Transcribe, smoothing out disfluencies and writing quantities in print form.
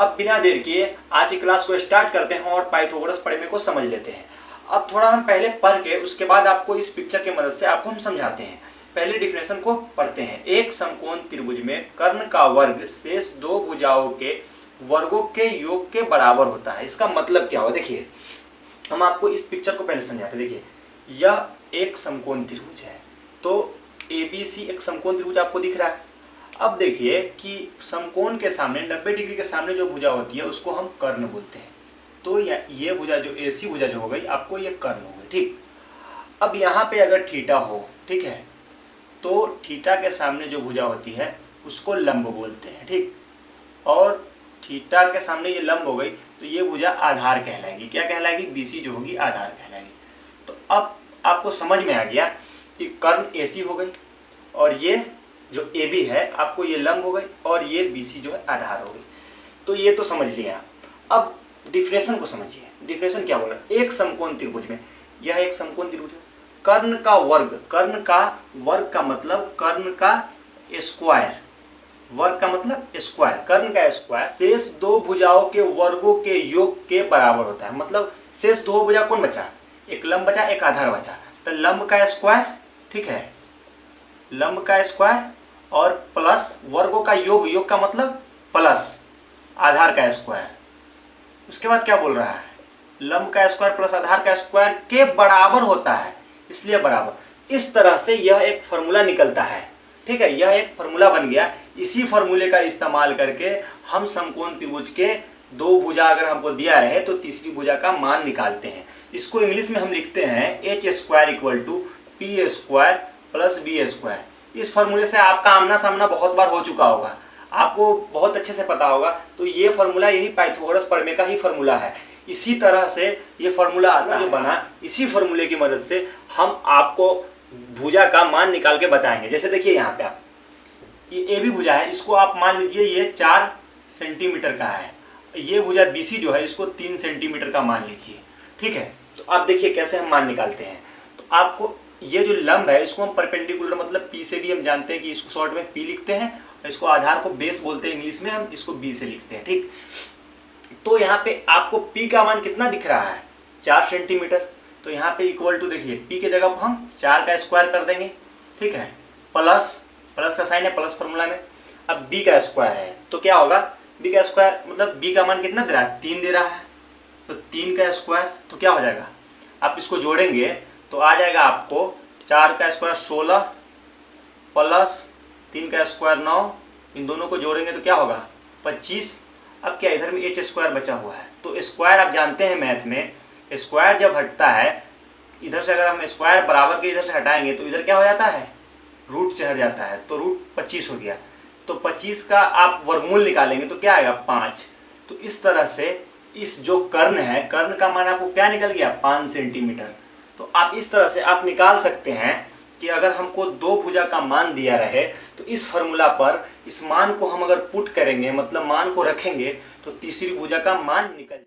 अब बिना देर किए आज की क्लास को स्टार्ट करते हैं और पाइथागोरस प्रमेय को समझ लेते हैं। अब थोड़ा हम पहले पढ़ के उसके बाद आपको इस पिक्चर की मदद से आपको हम समझाते हैं। पहले डिफिनेशन को पढ़ते हैं। एक समकोण त्रिभुज में कर्ण का वर्ग शेष दो भुजाओं के वर्गों के योग के बराबर होता है। इसका मतलब क्या हो, देखिए हम आपको इस पिक्चर को पहले समझाते हैं। देखिए यह एक समकोण त्रिभुज है, तो ABC एक समकोण त्रिभुज आपको दिख रहा है। अब देखिए कि समकोण के सामने 90 डिग्री के सामने जो भुजा होती है उसको हम कर्ण बोलते हैं। तो ये भुजा जो AC भुजा जो हो गई आपको ये कर्ण हो गई, ठीक। अब यहाँ पे अगर थीटा हो, ठीक है, तो थीटा के सामने जो भुजा होती है उसको लंब बोलते हैं, ठीक। और थीटा के सामने ये लंब हो गई तो ये भुजा आधार कहलाएगी। क्या कहलाएगी? BC जो होगी आधार कहलाएगी। तो अब आपको समझ में आ गया कि कर्ण AC हो गई और ये जो AB है आपको ये लंब हो गई और ये BC जो है आधार हो गई। तो ये तो समझ लिया। अब डिफिनेशन को समझिए। डिफिनेशन क्या बोला? एक समकोण त्रिभुज में, यह एक समकोण त्रिभुज है, कर्ण का वर्ग, कर्ण का वर्ग का मतलब कर्ण का स्क्वायर, वर्ग का मतलब स्क्वायर, कर्ण का स्क्वायर शेष दो भुजाओं के वर्गों के योग के बराबर होता है। मतलब शेष दो भुजा कौन बचा? एक लंब बचा, एक आधार बचा। तो लंब का स्क्वायर, ठीक है, लंब का स्क्वायर और प्लस वर्गों का योग, योग का मतलब प्लस आधार का स्क्वायर। उसके बाद क्या बोल रहा है? लंब का स्क्वायर प्लस आधार का स्क्वायर के बराबर होता है, इसलिए बराबर। इस तरह से यह एक फॉर्मूला निकलता है, ठीक है, यह एक फॉर्मूला बन गया। इसी फॉर्मूले का इस्तेमाल करके हम समकोण त्रिभुज के दो भुजा अगर हमको दिया रहे तो तीसरी भुजा का मान निकालते हैं। इसको इंग्लिश में हम लिखते हैं h² = p² + b²। इस फॉर्मूले से आपका आमना सामना बहुत बार हो चुका होगा, आपको बहुत अच्छे से पता होगा। तो ये फॉर्मूला यही पाइथागोरस प्रमेय का ही फॉर्मूला है। इसी तरह से ये फॉर्मूला आता जो बना, इसी फॉर्मूले की मदद से हम आपको भुजा का मान निकाल के बताएंगे। जैसे देखिए यहाँ पे आप ये AB भुजा है, इसको आप मान लीजिए ये 4 सेंटीमीटर का है। ये भुजा BC जो है इसको 3 सेंटीमीटर का मान लीजिए, ठीक है। तो आप देखिए कैसे हम मान निकालते हैं। तो आपको ये जो लंब है इसको हम परपेंडिकुलर मतलब P से भी हम जानते हैं कि इसको शॉर्ट में P लिखते हैं, इसको आधार को बेस बोलते हैं इंग्लिश में, हम इसको B से लिखते हैं, ठीक। तो यहाँ पे आपको P का मान कितना दिख रहा है? 4 सेंटीमीटर। तो यहाँ पे इक्वल टू देखिए P के जगह पर हम 4 का स्क्वायर कर देंगे, ठीक है, प्लस का साइन है प्लस फॉर्मूला में। अब B का स्क्वायर है तो क्या होगा? B का स्क्वायर मतलब B का मान कितना दे रहा है? 3 दे रहा है। तो 3 का स्क्वायर तो क्या हो जाएगा? आप इसको जोड़ेंगे तो आ जाएगा आपको 4 का स्क्वायर 16 प्लस 3 का स्क्वायर 9, इन दोनों को जोड़ेंगे तो क्या होगा? 25। अब क्या इधर में h² बचा हुआ है। तो स्क्वायर आप जानते हैं मैथ में, स्क्वायर जब हटता है इधर से, अगर हम स्क्वायर बराबर के इधर से हटाएंगे तो इधर क्या हो जाता है? रूट चढ़ जाता है। तो रूट 25 हो गया। तो 25 का आप वर्गमूल निकालेंगे तो क्या आएगा? 5। तो इस तरह से इस जो कर्ण है, कर्ण का मान आपको क्या निकल गया? 5 सेंटीमीटर। तो आप इस तरह से आप निकाल सकते हैं कि अगर हमको दो भुजा का मान दिया रहे तो इस फॉर्मूला पर इस मान को हम अगर पुट करेंगे मतलब मान को रखेंगे तो तीसरी भुजा का मान निकल जाएगा।